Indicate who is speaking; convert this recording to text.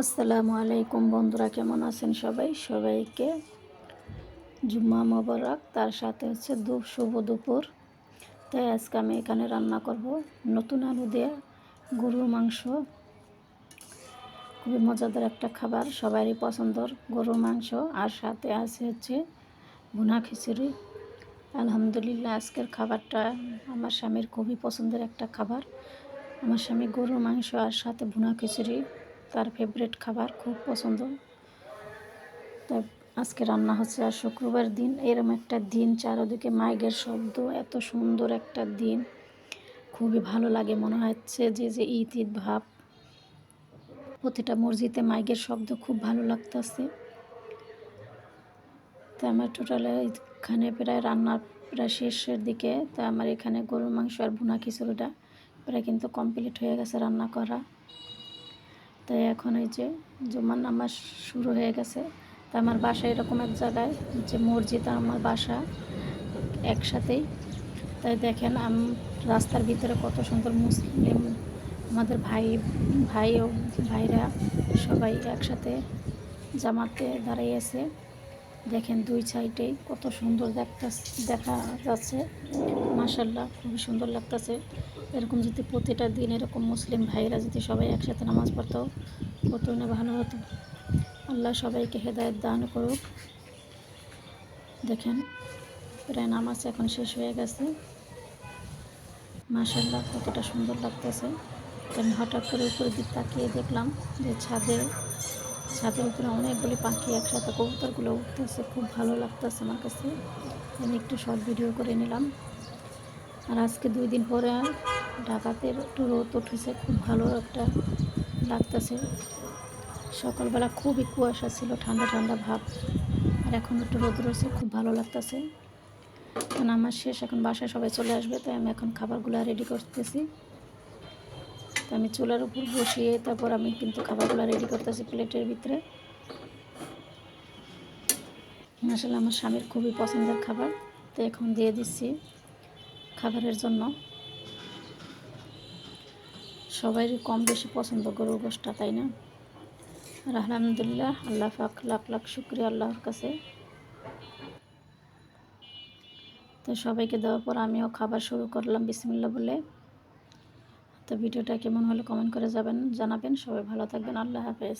Speaker 1: আসসালামু আলাইকুম বন্ধুরা, কেমন আছেন সবাই? সবাইকে জুম্মা মোবারক। তার সাথে হচ্ছে শুভ দুপুর। তাই আজকে আমি এখানে রান্না করব নতুন আলু দিয়ে গরুর মাংস। খুবই মজাদার একটা খাবার, সবারই পছন্দর গরুর মাংস। আর সাথে আছে হচ্ছে ভুনা খিচুড়ি। আলহামদুলিল্লাহ, আজকের খাবারটা আমার স্বামীর খুবই পছন্দের একটা খাবার। আমার স্বামী গরুর মাংস আর সাথে ভুনা খিচুড়ি তার ফেভারিট খাবার, খুব পছন্দ। তাই আজকে রান্না হচ্ছে। আর শুক্রবার দিন, এরম একটা দিন, চারদিকে মাইকের শব্দ, এত সুন্দর একটা দিন, খুবই ভালো লাগে। মনে হচ্ছে যে ঈদ ঈদ ভাব। প্রতিটা মসজিদে মাইকের শব্দ খুব ভালো লাগতেছে। তো আমার টোটালে এখানে প্রায় রান্না প্রায় শেষের দিকে। তো আমার এখানে গরুর মাংস আর ভুনা খিচুড়িটা প্রায় কিন্তু কমপ্লিট হয়ে গেছে রান্না করা। তাই এখন এই যে জুমার নামাজ শুরু হয়ে গেছে। তা আমার বাসা এরকম এক জায়গায়, যে মসজিদ আর আমার বাসা একসাথেই। তাই দেখেন রাস্তার ভিতরে কত সুন্দর মুসলিম আমাদের ভাই ও ভাইরা সবাই একসাথে জামাতে দাঁড়িয়েছে। দেখেন দুই সাইডেই কত সুন্দর দেখা যাচ্ছে। মাশাআল্লাহ, খুবই সুন্দর লাগতেছে। এরকম যদি প্রতিটা দিন এরকম মুসলিম ভাইরা যদি সবাই একসাথে নামাজ পড়তো, কত না ভালো হতো। আল্লাহ সবাইকে হেদায়েত দান করুক। দেখেন প্রায় নামাজ এখন শেষ হয়ে গেছে। মাশাআল্লাহ, কতটা সুন্দর লাগতেছে। আমি হঠাৎ করে উপরের দিক তাকিয়ে দেখলাম যে ছাদের উপরে অনেকগুলি পাখি একসাথে, কবুতরগুলো উঠতেছে। খুব ভালো লাগতেছে আমার কাছে। আমি একটু শর্ট ভিডিও করে নিলাম। আর আজকে 2 দিন পরে ঢাকাতে একটু রোদ উঠেছে, খুব ভালো একটা লাগতেছে। সকালবেলা খুবই কুয়াশা ছিল, ঠান্ডা ঠান্ডা ভাব। আর এখন একটু রোদ রয়েছে, খুব ভালো লাগতেছে। কারণ আমার শেষ, এখন বাসায় সবাই চলে আসবে। তাই আমি এখন খাবারগুলো রেডি করতেছি। তো আমি চুলার উপর বসিয়ে তারপর আমি কিন্তু খাবারগুলো রেডি করতেছি প্লেটের ভিতরে। আসলে আমার স্বামীর খুবই পছন্দের খাবার। তো এখন দিয়ে দিচ্ছি খাবারের জন্য। সবারই কম বেশি পছন্দ গরুর গোশটা, তাই না? আর আলহামদুলিল্লাহ, আল্লাহ পাক লাখ লাখ শুকরিয়া আল্লাহর কাছে। তো সবাইকে দেওয়ার পর আমিও খাবার শুরু করলাম বিসমিল্লাহ বলে। তো ভিডিওটা কেমন হলো কমেন্ট করে জানাবেন। সবাই ভালো থাকবেন। আল্লাহ হাফেজ।